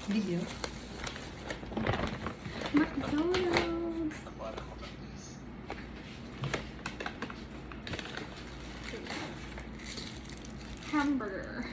Video. McDonald's. Hamburger.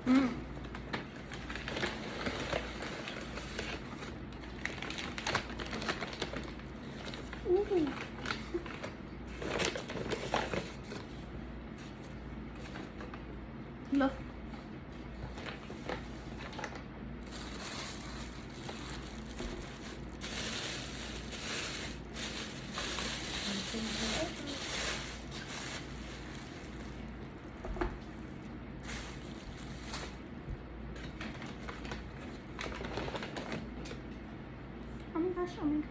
Ooh. Look. Oh my gosh, oh my gosh.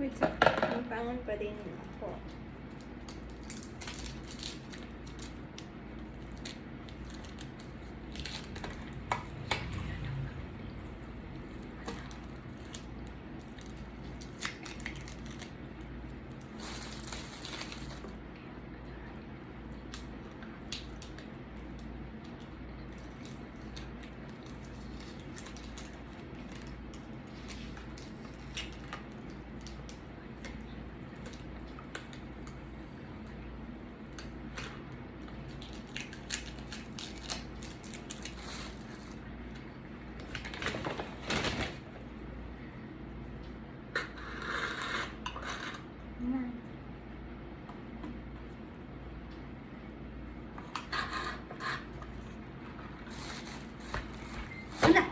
Wait, so, magbangon pa din ako. Ala!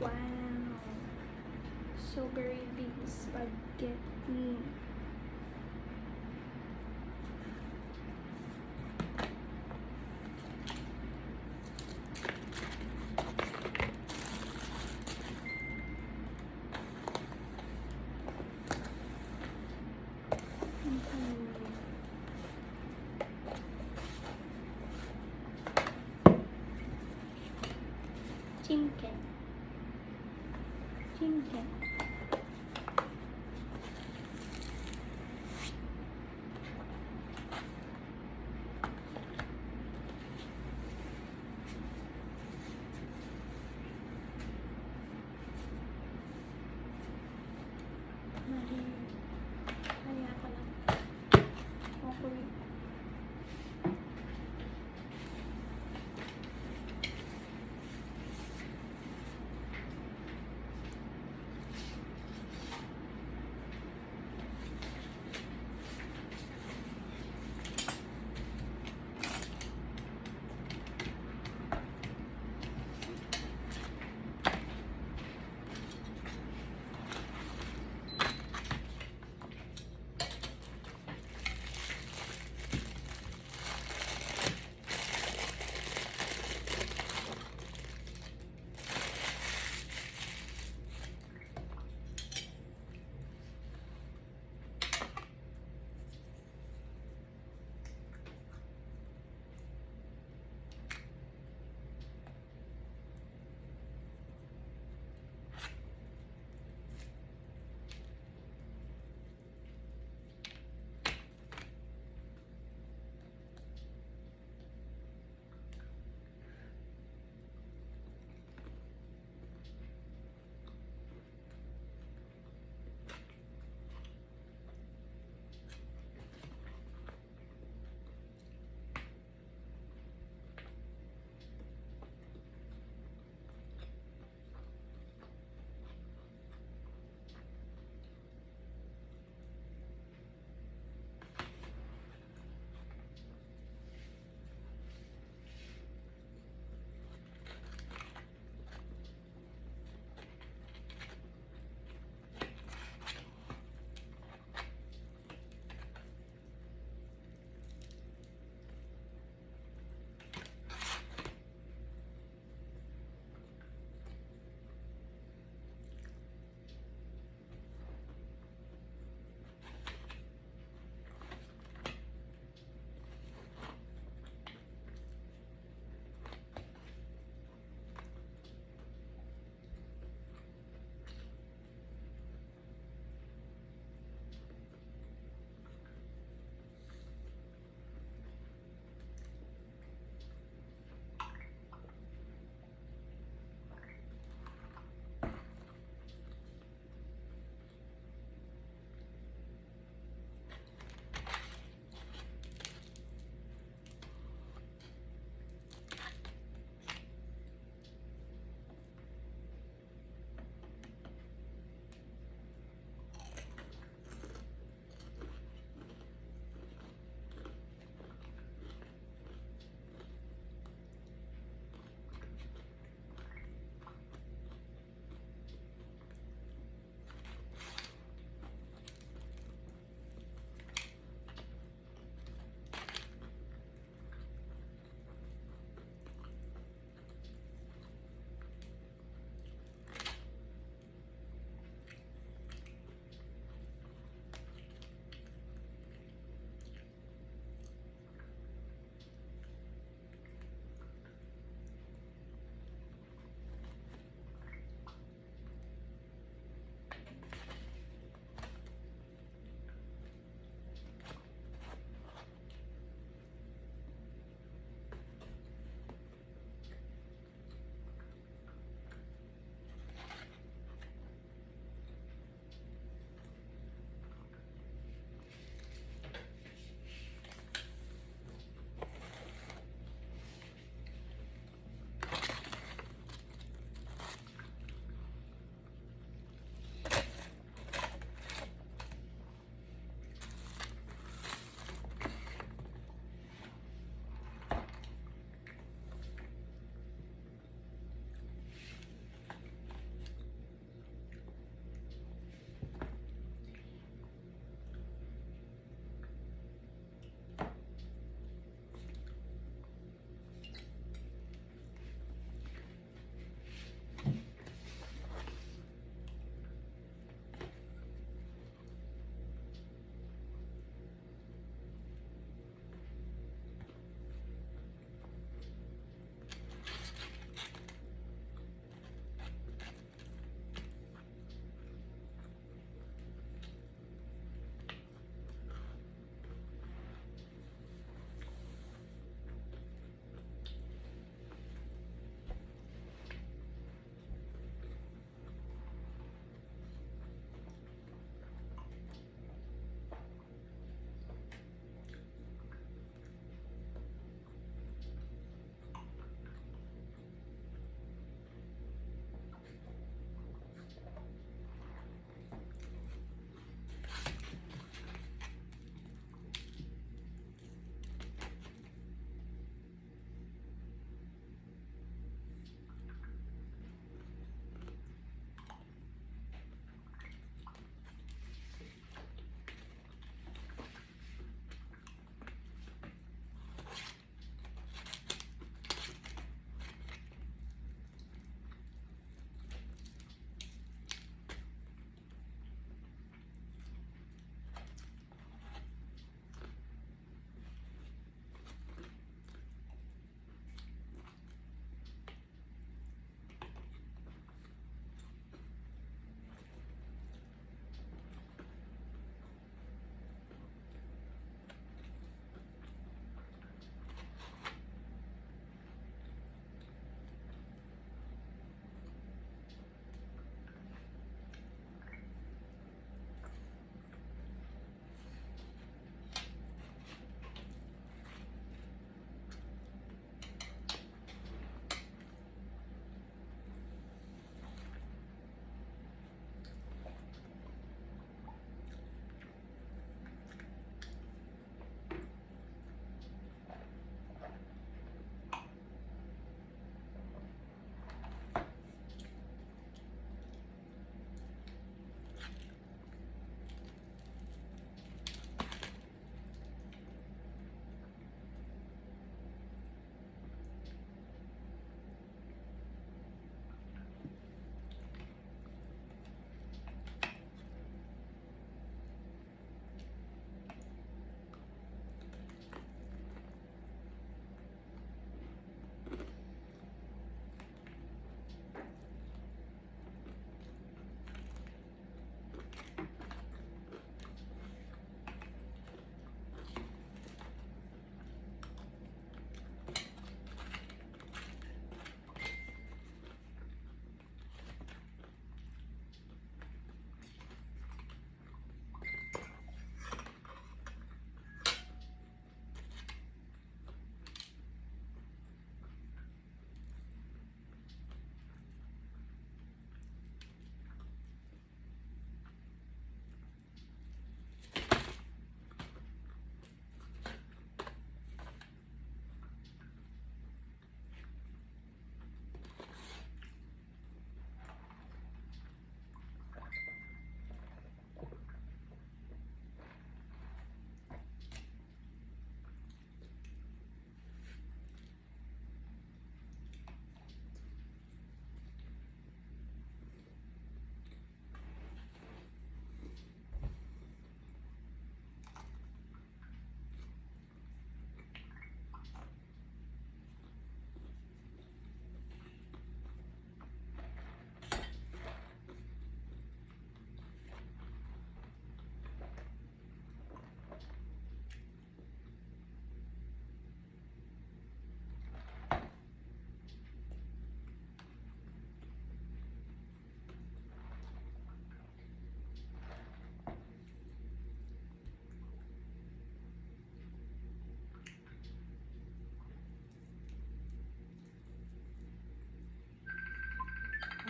Wow. So very big spaghetti. Chicken. Chicken. Mali. Kaya ko lang. Okay.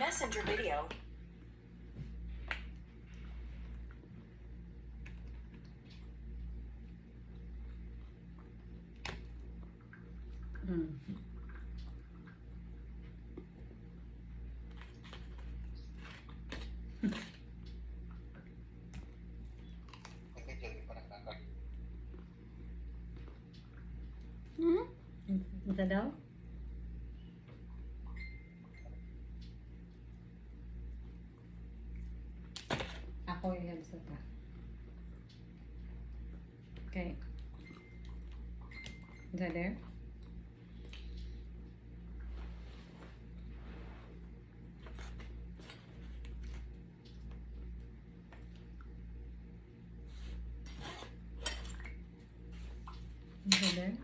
Messenger video. Hmm. Hmm? Isa daw? Ako yung sa ta. Okay. Is that there? Is that there?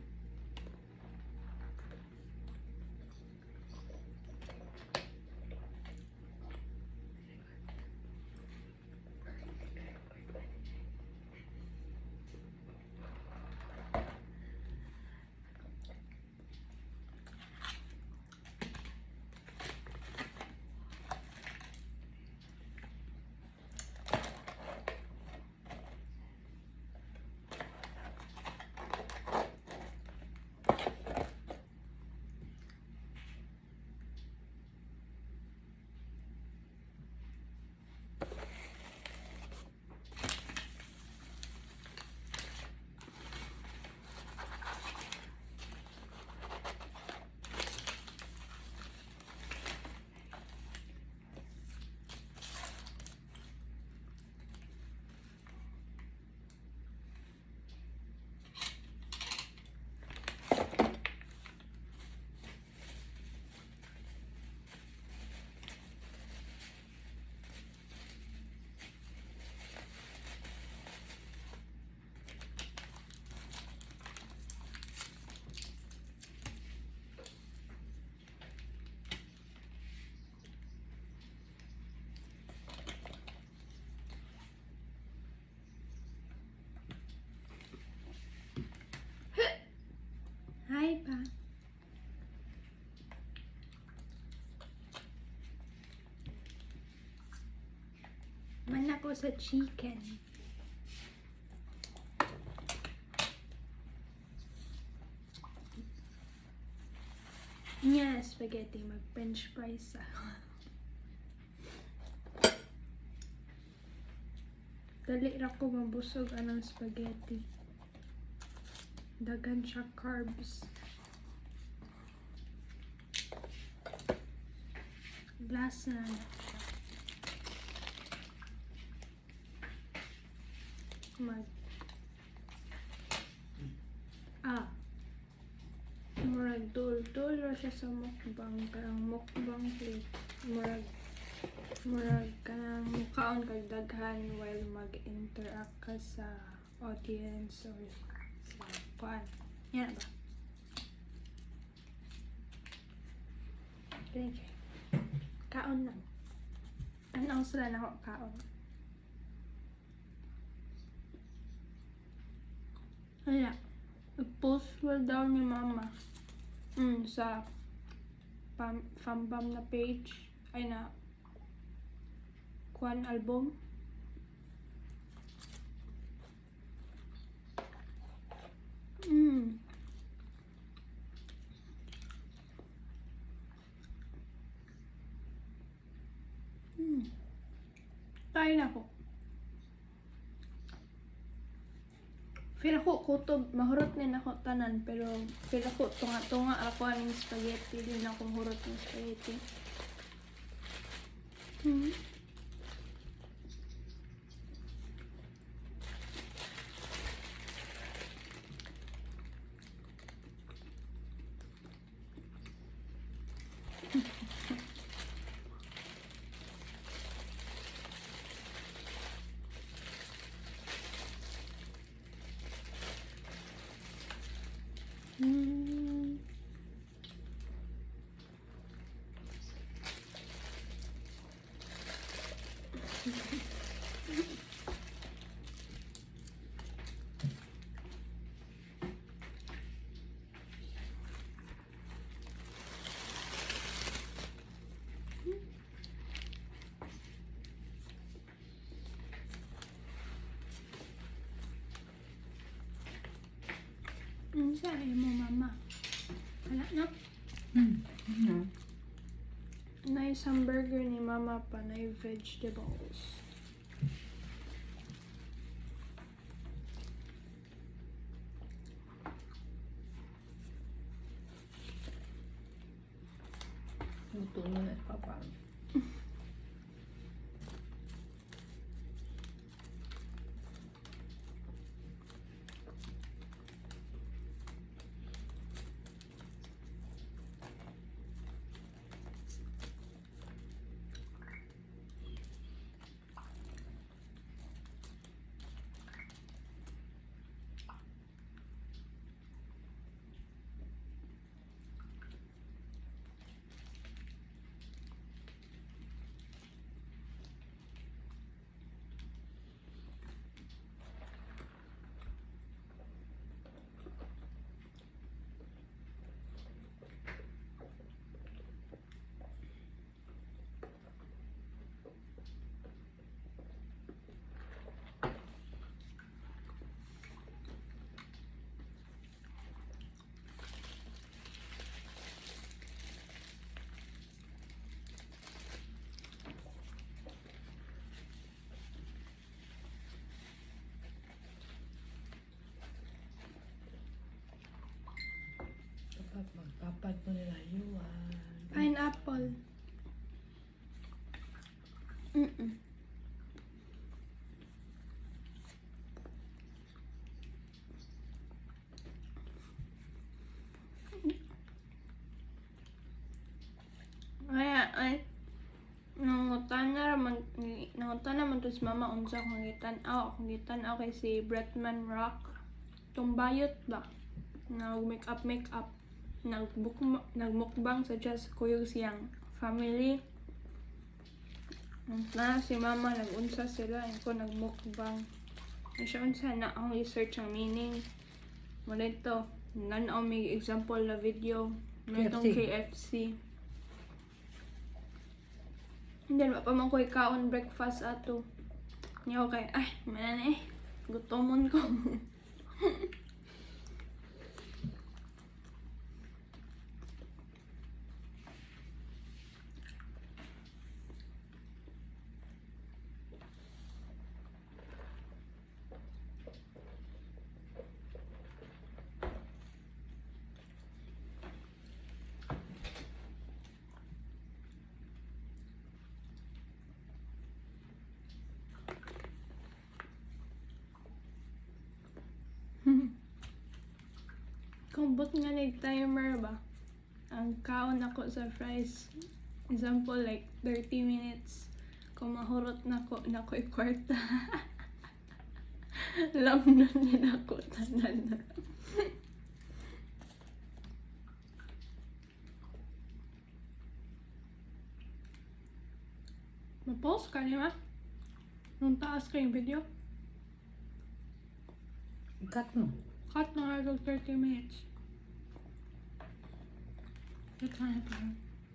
Hi pa. Man ako sa chicken. Nya spaghetti, mag french fries ako. Dali ra ko mabusog anang spaghetti. Dagan siya carbs. Lasa na siya. Murag dul ra siya sa mukbang, karang mukbang plate. Murag kanang mukaon kag daghan while mag-interact ka sa audience or sa kuan. Yan ba? Okay. Kaon lang. Ano sila na ako kaon? Wala. Post well daw ni mama. Sa fambam na page. Ay na. Kuan album. Kain ako. Feel ako kutob, mahurot din ako tanan, pero feel ako tunga-tunga ako aning spaghetti, din ako hurot ng spaghetti. Unsa ay mo mama? Wala na. Ano? Na isang burger ni mama pa na vegetables. Luto mo na papa. Kapag magpapad mo nila yuan. Pineapple. Mm-mm. Ay, nangutan naman to si mama unsa akong gitan-aw kay si Bretman Rock. Tumbayot ba? Nag-make up. Nagmukbang sa just kuyog siyang family. Na si mama nag-unsa sila ko nagmukbang. Siya unsa na akong research ang meaning. Muna ito, nanaw may example na video. Muna itong KFC. And then, mapaman ko ikaon breakfast ato. Niya ko kay, ay, manan gutomon ko. Kumbot nga nag-timer ba? Ang kaon ako sa fries. Example, like 30 minutes. Kung mahurot na ko'y kwarta. Lamnan din ako tanan. Ma-pause ka niya, ma? Nung taas ka yung video? Ikat mo. Cut na nga 30 minutes. Cut na ito.